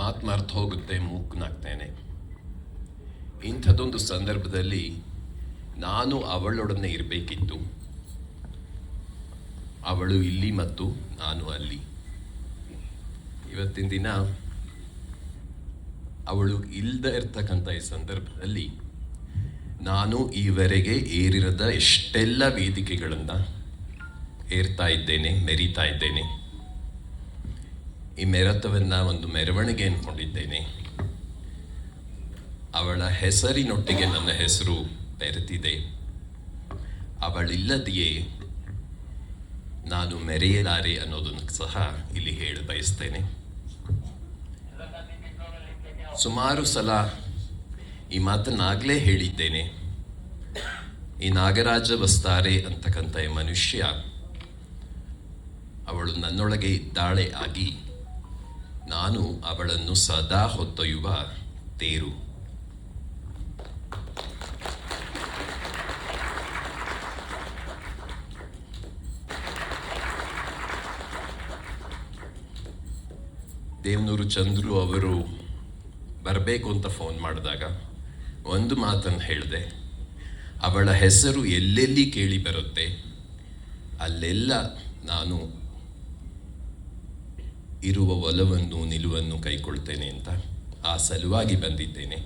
ಮಾತು ಮರ್ತು ಹೋಗುತ್ತೆ, ಮೂಕನಾಗ್ತೇನೆ. ಇಂಥದ್ದೊಂದು ಸಂದರ್ಭದಲ್ಲಿ ನಾನು ಅವಳೊಡನೆ ಇರಬೇಕಿತ್ತು. ಅವಳು ಇಲ್ಲಿ ಮತ್ತು ನಾನು ಅಲ್ಲಿ. ಇವತ್ತಿನ ದಿನ ಅವಳು ಇಲ್ಲದೆ ಇರ್ತಕ್ಕಂಥ ಈ ಸಂದರ್ಭದಲ್ಲಿ ನಾನು ಈವರೆಗೆ ಏರಿರದ ಎಷ್ಟೆಲ್ಲ ವೇದಿಕೆಗಳನ್ನು ಏರ್ತಾ ಇದ್ದೇನೆ, ಮೆರೀತಾ ಇದ್ದೇನೆ. ಈ ಮೆರತವನ್ನು ಒಂದು ಮೆರವಣಿಗೆ ಅಂದ್ಕೊಂಡಿದ್ದೇನೆ. ಅವಳ ಹೆಸರಿನೊಟ್ಟಿಗೆ ನನ್ನ ಹೆಸರು ಬೆರೆತಿದೆ. ಅವಳಿಲ್ಲದೆಯೇ ನಾನು ಮೆರೆಯಲಾರೆ ಅನ್ನೋದನ್ನು ಸಹ ಇಲ್ಲಿ ಹೇಳ ಬಯಸ್ತೇನೆ. ಸುಮಾರು ಸಲ ಈ ಮಾತನ್ನಾಗಲೇ ಹೇಳಿದ್ದೇನೆ. ಈ ನಾಗರಾಜ ವಸ್ತಾರೆ ಅಂತಕ್ಕಂಥ ಈ ಮನುಷ್ಯ, ಅವಳು ನನ್ನೊಳಗೆ ಇದ್ದಾಳೆ ಆಗಿ ನಾನು ಅವಳನ್ನು ಸದಾ ಹೊತ್ತೊಯ್ಯುವ ತೇರು. ದೇವನೂರು ಚಂದ್ರು ಅವರು ಬರಬೇಕು ಅಂತ ಫೋನ್ ಮಾಡಿದಾಗ ಒಂದು ಮಾತನ್ನು ಹೇಳಿದೆ, ಅವಳ ಹೆಸರು ಎಲ್ಲೆಲ್ಲಿ ಕೇಳಿ ಬರುತ್ತೆ ಅಲ್ಲೆಲ್ಲ ನಾನು ಇರುವ ಒಲವನ್ನು ನಿಲುವನ್ನು ಕೈಕೊಳ್ತೇನೆ ಅಂತ. ಆ ಸಲುವಾಗಿ ಬಂದಿದ್ದೇನೆ.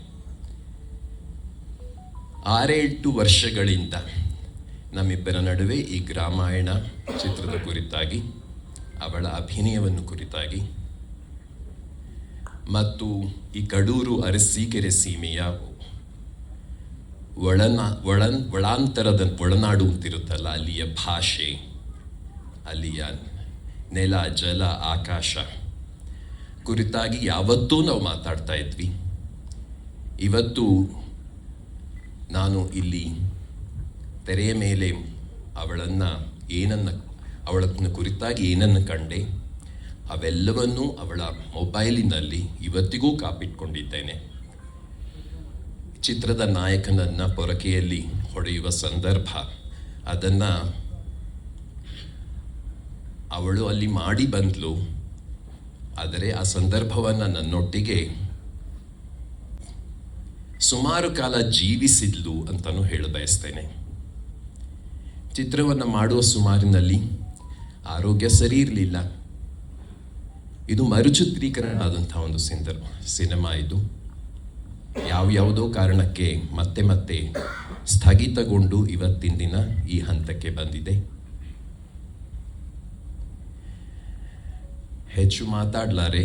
6-8 ವರ್ಷಗಳಿಂದ ನಮ್ಮಿಬ್ಬರ ನಡುವೆ ಈ ಗ್ರಾಮಾಯಣ ಚಿತ್ರದ ಕುರಿತಾಗಿ, ಅವಳ ಅಭಿನಯವನ್ನು ಕುರಿತಾಗಿ ಮತ್ತು ಈ ಕಡೂರು ಅರಸೀಕೆರೆ ಸೀಮೆಯ ಒಳಾಂತರದ ಒಳನಾಡು ಅಂತಿರುತ್ತಲ್ಲ, ಅಲ್ಲಿಯ ಭಾಷೆ, ಅಲ್ಲಿಯ ನೆಲ, ಜಲ, ಆಕಾಶ ಕುರಿತಾಗಿ ಯಾವತ್ತೂ ನಾವು ಮಾತಾಡ್ತಾ ಇದ್ವಿ. ಇವತ್ತು ನಾನು ಇಲ್ಲಿ ತೆರೆಯ ಮೇಲೆ ಅವಳನ್ನು ಕುರಿತಾಗಿ ಏನನ್ನು ಕಂಡೆ ಅವೆಲ್ಲವನ್ನೂ ಅವಳ ಮೊಬೈಲಿನಲ್ಲಿ ಇವತ್ತಿಗೂ ಕಾಪಿಟ್ಕೊಂಡಿದ್ದೇನೆ. ಚಿತ್ರದ ನಾಯಕನನ್ನು ಪೊರಕೆಯಲ್ಲಿ ಹೊಡೆಯುವ ಸಂದರ್ಭ, ಅದನ್ನು ಅವಳು ಅಲ್ಲಿ ಮಾಡಿ ಬಂದ್ಲು. ಆದರೆ ಆ ಸಂದರ್ಭವನ್ನು ನನ್ನೊಟ್ಟಿಗೆ ಸುಮಾರು ಕಾಲ ಜೀವಿಸಿದ್ಲು ಅಂತಲೂ ಹೇಳ ಬಯಸ್ತೇನೆ. ಚಿತ್ರವನ್ನು ಮಾಡುವ ಸುಮಾರಿನಲ್ಲಿ ಆರೋಗ್ಯ ಸರಿ ಇರಲಿಲ್ಲ. ಇದು ಮರುಚಿತ್ರೀಕರಣ ಆದಂಥ ಒಂದು ಸಿನಿಮಾ. ಇದು ಯಾವ್ಯಾವುದೋ ಕಾರಣಕ್ಕೆ ಮತ್ತೆ ಸ್ಥಗಿತಗೊಂಡು ಇವತ್ತಿನ ದಿನ ಈ ಹಂತಕ್ಕೆ ಬಂದಿದೆ. ಹೆಚ್ಚು ಮಾತಾಡ್ಲಾರೆ,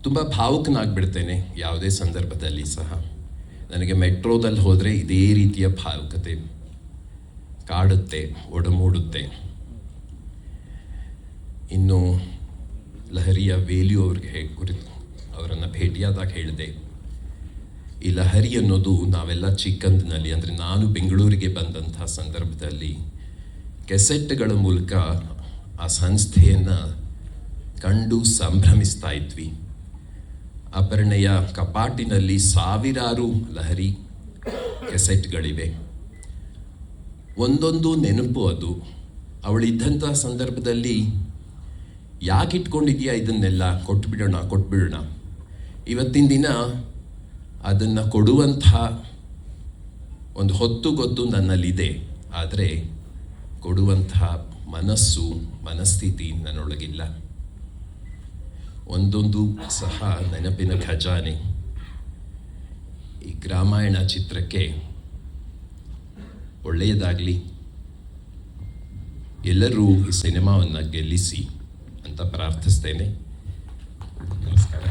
ತುಂಬ ಭಾವುಕನಾಗ್ಬಿಡ್ತೇನೆ ಯಾವುದೇ ಸಂದರ್ಭದಲ್ಲಿ ಸಹ. ನನಗೆ ಮೆಟ್ರೋದಲ್ಲಿ ಹೋದರೆ ಇದೇ ರೀತಿಯ ಭಾವುಕತೆ ಕಾಡುತ್ತೆ, ಒಡಮೂಡುತ್ತೆ. ಇನ್ನು ಲಹರಿಯ ವೇಲ್ಯು ಅವ್ರಿಗೆ ಅವರನ್ನು ಭೇಟಿಯಾದಾಗ ಹೇಳಿದೆ, ಈ ಲಹರಿ ಅನ್ನೋದು ನಾವೆಲ್ಲ ಚಿಕ್ಕಂದಿನಲ್ಲಿ, ಅಂದರೆ ನಾನು ಬೆಂಗಳೂರಿಗೆ ಬಂದಂಥ ಸಂದರ್ಭದಲ್ಲಿ ಕೆಸೆಟ್ಗಳ ಮೂಲಕ ಆ ಸಂಸ್ಥೆಯನ್ನು ಕಂಡು ಸಂಭ್ರಮಿಸ್ತಾ ಇದ್ವಿ. ಅಪರ್ಣೆಯ ಕಪಾಟಿನಲ್ಲಿ ಸಾವಿರಾರು ಲಹರಿ ಕೆಸೆಟ್ಗಳಿವೆ. ಒಂದೊಂದು ನೆನಪು ಅದು. ಅವಳಿದ್ದಂಥ ಸಂದರ್ಭದಲ್ಲಿ ಯಾಕೆ ಇಟ್ಕೊಂಡಿದ್ಯಾ ಇದನ್ನೆಲ್ಲ, ಕೊಟ್ಬಿಡೋಣ. ಇವತ್ತಿನ ದಿನ ಅದನ್ನು ಕೊಡುವಂಥ ಒಂದು ಹೊತ್ತು ಗೊತ್ತು ನನ್ನಲ್ಲಿದೆ. ಆದರೆ ಕೊಡುವಂಥ ಮನಸ್ಥಿತಿ ನನ್ನೊಳಗಿಲ್ಲ. ಒಂದೊಂದು ಸಹ ನೆನಪಿನ ಖಜಾನೆ. ಈ ಗ್ರಾಮಾಯಣ ಚಿತ್ರಕ್ಕೆ ಒಳ್ಳೆಯದಾಗಲಿ, ಎಲ್ಲರೂ ಈ ಸಿನಿಮಾವನ್ನು ಗೆಲ್ಲಿಸಿ ಅಂತ ಪ್ರಾರ್ಥಿಸ್ತೇನೆ. ನಮಸ್ಕಾರ.